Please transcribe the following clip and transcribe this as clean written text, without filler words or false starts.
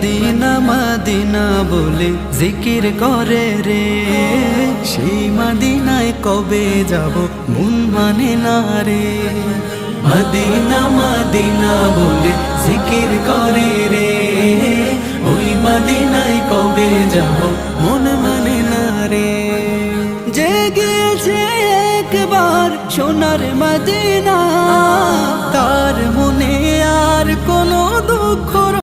Medina Medina বলে জিকির করে রে, সেই মদিনায় কবে যাব মন মানে না রে। মদিনা মদিনা বলে জিকির করে রে, ওই মদিনায় কবে যাব মন মানে না রে। যে গিয়েছে একবার সোনার মদিনা, তার